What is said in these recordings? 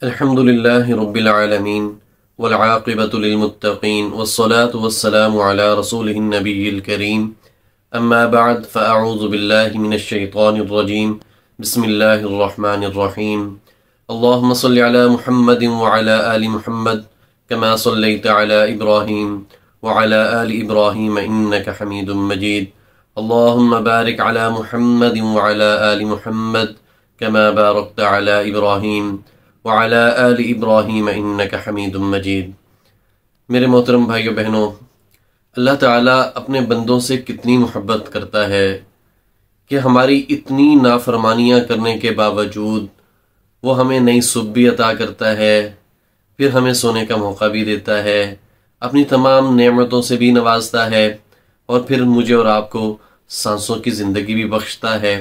الحمد لله رب العالمين والعاقبة للمتقين والصلاة والسلام على رسوله النبي الكريم أما بعد فأعوذ بالله من الشيطان الرجيم بسم الله الرحمن الرحيم اللهم صل على محمد وعلى آل محمد كما صليت على إبراهيم وعلى آل إبراهيم إنك حميد مجيد اللهم بارك على محمد وعلى آل محمد كما باركت على إبراهيم وعلى آل ابراہیم انک حمید مجید۔ میرے محترم بھائیو بہنوں، اللہ تعالیٰ اپنے بندوں سے کتنی محبت کرتا ہے کہ ہماری اتنی نافرمانیاں کرنے کے باوجود وہ ہمیں نئی صبح بھی عطا کرتا ہے، پھر ہمیں سونے کا موقع بھی دیتا ہے، اپنی تمام نعمتوں سے بھی نوازتا ہے، اور پھر مجھے اور آپ کو سانسوں کی زندگی بھی بخشتا ہے۔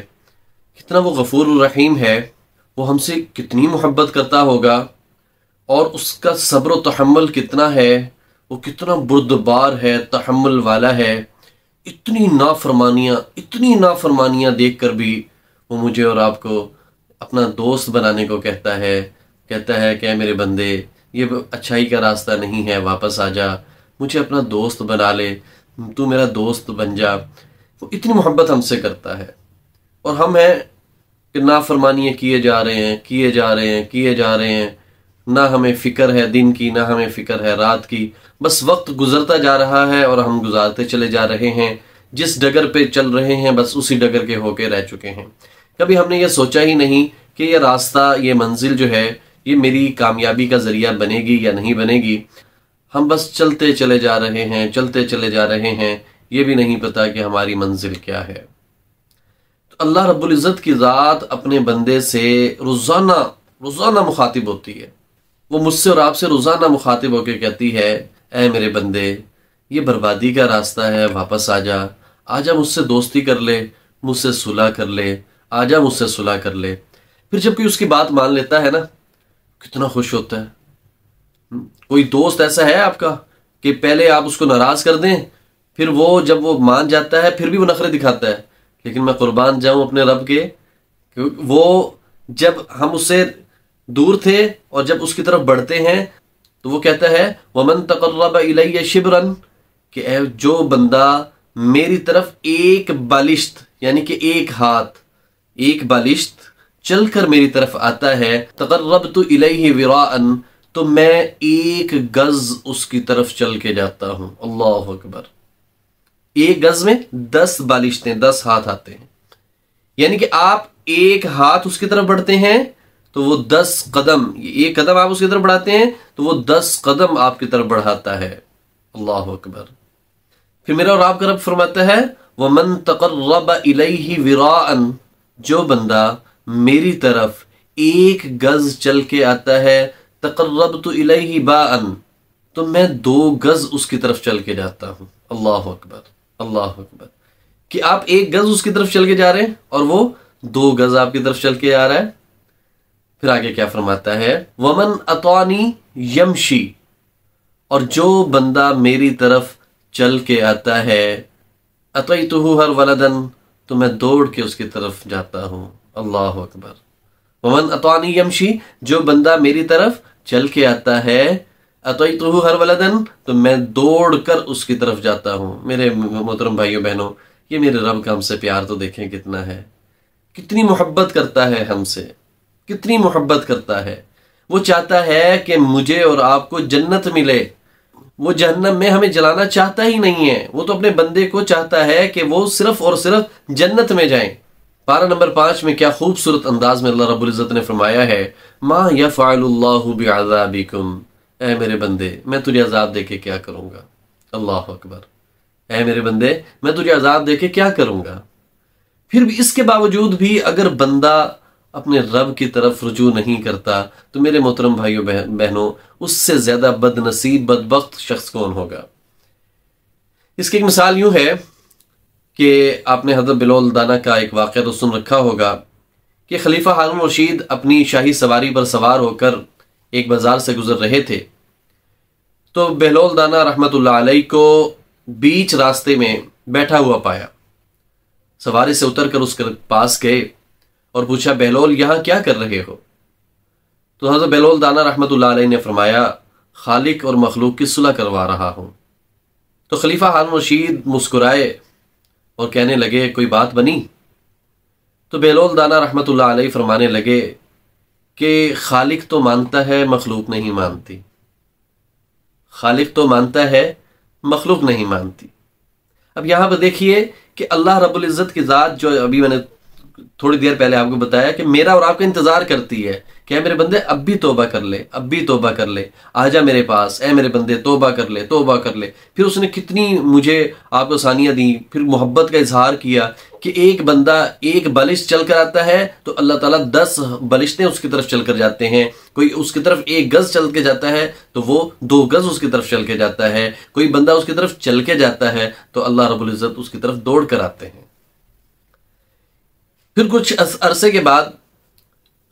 کتنا وہ غفور الرحیم ہے، وہ ہم سے کتنی محبت کرتا ہوگا، اور اس کا صبر و تحمل کتنا ہے، وہ کتنا بردبار ہے، تحمل والا ہے۔ اتنی نافرمانیاں دیکھ کر بھی وہ مجھے اور آپ کو اپنا دوست بنانے کو کہتا ہے کہ اے میرے بندے، یہ اچھائی کا راستہ نہیں ہے، واپس آ جا، مجھے اپنا دوست بنا لے، تو میرا دوست بن جا۔ وہ اتنی محبت ہم سے کرتا ہے، اور ہم ہیں کہ نافرمانیاں کیے جا رہے ہیں، نہ ہمیں فکر ہے دن کی، نہ ہمیں فکر ہے رات کی، بس وقت گزرتا جا رہا ہے اور ہم گزارتے چلے جا رہے ہیں، جس ڈگر پہ چل رہے ہیں بس اسی ڈگر کے ہو کے رہ چکے ہیں۔ کبھی ہم نے یہ سوچا ہی نہیں کہ یہ راستہ، یہ منزل جو ہے، یہ میری کامیابی کا ذریعہ بنے گی یا نہیں بنے گی۔ ہم بس چلتے چلے جا رہے ہیں، یہ بھی نہیں پتا کہ ہماری منزل کیا ہے۔ اللہ رب العزت کی ذات اپنے بندے سے روزانہ مخاطب ہوتی ہے۔ وہ مجھ سے اور آپ سے روزانہ مخاطب ہو کے کہتی ہے، اے میرے بندے، یہ بربادی کا راستہ ہے، واپس آ جا مجھ سے دوستی کر لے، مجھ سے صلح کر لے، مجھ سے صلح کر لے۔ پھر جب کوئی اس کی بات مان لیتا ہے نا، کتنا خوش ہوتا ہے۔ کوئی دوست ایسا ہے آپ کا کہ پہلے آپ اس کو ناراض کر دیں، پھر وہ جب وہ مان جاتا ہے پھر بھی وہ نخرے دکھاتا ہے؟ لیکن میں قربان جاؤں اپنے رب کے، وہ جب ہم اس سے دور تھے اور جب اس کی طرف بڑھتے ہیں تو وہ کہتا ہے وَمَن تَقَرَّبَ إِلَيَّ شِبْرًا، کہ اے جو بندہ میری طرف ایک بالشت یعنی کہ ایک بالشت چل کر میری طرف آتا ہے، تقربت الیہ وراءً، تو میں ایک گز اس کی طرف چل کے جاتا ہوں۔ اللہ اکبر! ایک گز میں 10 بالشتیں، 10 ہاتھ آتے ہیں، یعنی کہ آپ ایک ہاتھ اس کی طرف بڑھتے ہیں تو وہ 10 قدم، ایک قدم آپ اس کی طرف بڑھاتے ہیں تو وہ 10 قدم آپ کی طرف بڑھاتا ہے۔ اللہ اکبر! پھر میرا اور آپ کا رب فرماتا ہے وَمَن تَقَرَّبَ إِلَيْهِ وِرَاءً، جو بندہ میری طرف ایک گز چل کے آتا ہے، تقربت الیہ باءً، تو میں 2 گز اس کی طرف چل کے جاتا ہوں۔ اللہ اکبر! اللہ اکبر! کہ آپ ایک گز اس کی طرف چل کے جا رہے ہیں اور وہ 2 گز آپ کی طرف چل کے آ رہا ہے۔ پھر آگے کیا فرماتا ہے وَمَنْ أَطَانِي يَمْشِي، اور جو بندہ میری طرف چل کے آتا ہے، أَطَيْتُهُ هَرْوَلَدًا، تو میں دوڑ کے اس کی طرف جاتا ہوں۔ اللہ اکبر! وَمَنْ أَطَانِي يَمْشِي، جو بندہ میری طرف چل کے آتا ہے، أَطَيْتُهُ هَرْوَلَدًا، تو میں دوڑ کر اس کی طرف جاتا ہوں۔ میرے محترم بھائیو بہنوں، یہ میرے رب کا ہم سے پیار تو دیکھیں کتنا ہے، کتنی محبت کرتا ہے ہم سے، کتنی محبت کرتا ہے۔ وہ چاہتا ہے کہ مجھے اور آپ کو جنت ملے، وہ جہنم میں ہمیں جلانا چاہتا ہی نہیں ہے، وہ تو اپنے بندے کو چاہتا ہے کہ وہ صرف اور صرف جنت میں جائیں۔ پارہ نمبر 5 میں کیا خوبصورت انداز میں اللہ رب العزت نے فرمایا ہے مَا يَفْعَلُ اللَّهُ بِعَذَابِكُمْ، اے میرے بندے میں تجھے عذاب دے کے کیا کروں گا۔ اللہ اکبر! اے میرے بندے میں تجھے عذاب دے کے کیا کروں گا۔ پھر بھی اس کے باوجود بھی اگر بندہ اپنے رب کی طرف رجوع نہیں کرتا تو میرے محترم بھائیو بہنوں، اس سے زیادہ بد نصیب بدبخت شخص کون ہوگا۔ اس کی ایک مثال یوں ہے کہ آپ نے حضرت بلال دانا کا ایک واقعہ تو سن رکھا ہوگا کہ خلیفہ ہارون رشید اپنی شاہی سواری پر سوار ہو کر ایک بازار سے گزر رہے تھے، تو بہلول دانا رحمت اللہ علیہ کو بیچ راستے میں بیٹھا ہوا پایا۔ سواری سے اتر کر اس کے پاس گئے اور پوچھا بہلول یہاں کیا کر رہے ہو؟ تو حضرت بہلول دانا رحمۃ اللہ علیہ نے فرمایا خالق اور مخلوق کی صلح کروا رہا ہوں۔ تو خلیفہ ہارون رشید مسکرائے اور کہنے لگے کوئی بات بنی؟ تو بہلول دانا رحمۃ اللہ علیہ فرمانے لگے کہ خالق تو مانتا ہے مخلوق نہیں مانتی، خالق تو مانتا ہے مخلوق نہیں مانتی۔ اب یہاں پر دیکھیے کہ اللہ رب العزت کی ذات جو ابھی میں نے تھوڑی دیر پہلے آپ کو بتایا کہ میرا اور آپ کا انتظار کرتی ہے کہ اے میرے بندے اب بھی توبہ کر لے، اب بھی توبہ کر لے، آ جا میرے پاس، اے میرے بندے توبہ کر لے، توبہ کر لے۔ پھر اس نے کتنی مجھے آپ کو ثانیہ دیں، پھر محبت کا اظہار کیا کہ ایک بندہ ایک بلش چل کر آتا ہے تو اللہ تعالیٰ 10 بلشتیں اس کی طرف چل کر جاتے ہیں، کوئی اس کی طرف 1 گز چل کے جاتا ہے تو وہ 2 گز اس کی طرف چل کے جاتا ہے، کوئی بندہ اس کی طرف چل کے جاتا ہے تو اللہ رب العزت اس کی طرف دوڑ کر آتے ہیں۔ پھر کچھ عرصے کے بعد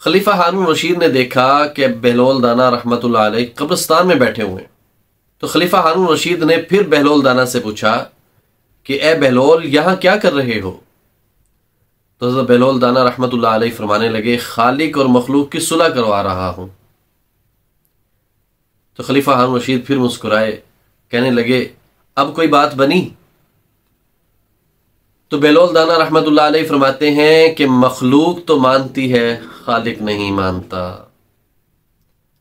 خلیفہ ہارون رشید نے دیکھا کہ بہلول دانا رحمۃ اللہ علیہ قبرستان میں بیٹھے ہوئے ہیں۔ تو خلیفہ ہارون رشید نے پھر بہلول دانا سے پوچھا کہ اے بہلول یہاں کیا کر رہے ہو؟ تو حضرت بہلول دانا رحمۃ اللہ علیہ فرمانے لگے خالق اور مخلوق کی صلح کروا رہا ہوں۔ تو خلیفہ ہارون رشید پھر مسکرائے، کہنے لگے اب کوئی بات بنی؟ تو بہلول دانا رحمۃ اللہ علیہ فرماتے ہیں کہ مخلوق تو مانتی ہے خالق نہیں مانتا،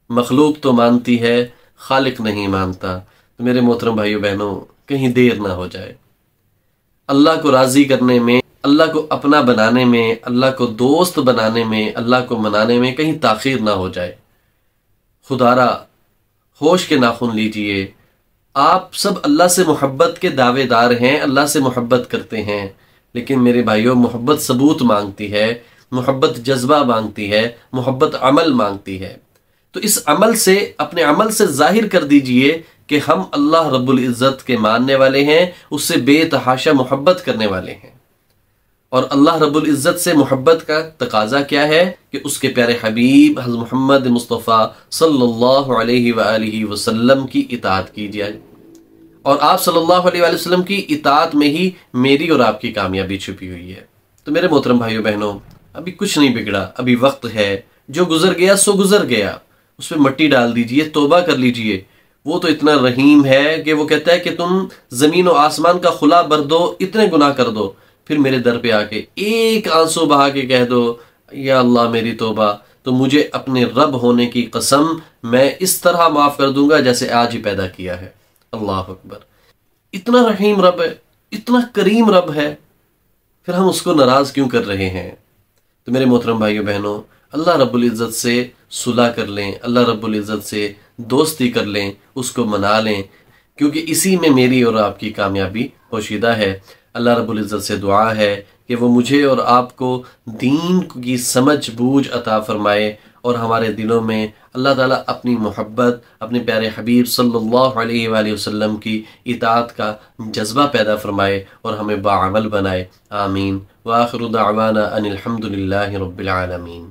مخلوق تو مانتی ہے خالق نہیں مانتا۔ تو میرے محترم بھائیو بہنوں کہیں دیر نہ ہو جائے، اللہ کو راضی کرنے میں، اللہ کو اپنا بنانے میں، اللہ کو دوست بنانے میں، اللہ کو منانے میں کہیں تاخیر نہ ہو جائے۔ خدارا ہوش کے ناخن لیجئے، آپ سب اللہ سے محبت کے دعوے دار ہیں، اللہ سے محبت کرتے ہیں، لیکن میرے بھائیوں محبت ثبوت مانگتی ہے، محبت جذبہ مانگتی ہے، محبت عمل مانگتی ہے۔ تو اس عمل سے، اپنے عمل سے ظاہر کر دیجئے کہ ہم اللہ رب العزت کے ماننے والے ہیں، اس سے بے تحاشا محبت کرنے والے ہیں۔ اور اللہ رب العزت سے محبت کا تقاضا کیا ہے کہ اس کے پیارے حبیب حضرت محمد مصطفیٰ صلی اللہ علیہ وآلہ وسلم کی اطاعت کی جائے، اور آپ صلی اللہ علیہ وآلہ وسلم کی اطاعت میں ہی میری اور آپ کی کامیابی چھپی ہوئی ہے۔ تو میرے محترم بھائیو بہنوں ابھی کچھ نہیں بگڑا، ابھی وقت ہے، جو گزر گیا سو گزر گیا، اس پہ مٹی ڈال دیجئے، توبہ کر لیجئے۔ وہ تو اتنا رحیم ہے کہ وہ کہتا ہے کہ تم زمین و آسمان کا خلا بھر دو، اتنے گناہ کر دو، پھر میرے در پہ آ کے ایک آنسو بہا کے کہہ دو یا اللہ میری توبہ، تو مجھے اپنے رب ہونے کی قسم میں اس طرح معاف کر دوں گا جیسے آج ہی پیدا کیا ہے۔ اللہ اکبر، اتنا رحیم رب ہے، اتنا کریم رب ہے، پھر ہم اس کو ناراض کیوں کر رہے ہیں؟ تو میرے محترم بھائیو بہنوں اللہ رب العزت سے صلح کر لیں، اللہ رب العزت سے دوستی کر لیں، اس کو منا لیں، کیونکہ اسی میں میری اور آپ کی کامیابی پوشیدہ ہے۔ اللہ رب العزت سے دعا ہے کہ وہ مجھے اور آپ کو دین کی سمجھ بوجھ عطا فرمائے، اور ہمارے دلوں میں اللہ تعالیٰ اپنی محبت، اپنے پیارے حبیب صلی اللہ علیہ وآلہ وسلم کی اطاعت کا جذبہ پیدا فرمائے اور ہمیں باعمل بنائے۔ آمین۔ وآخر دعوانا ان الحمد للہ رب العالمین۔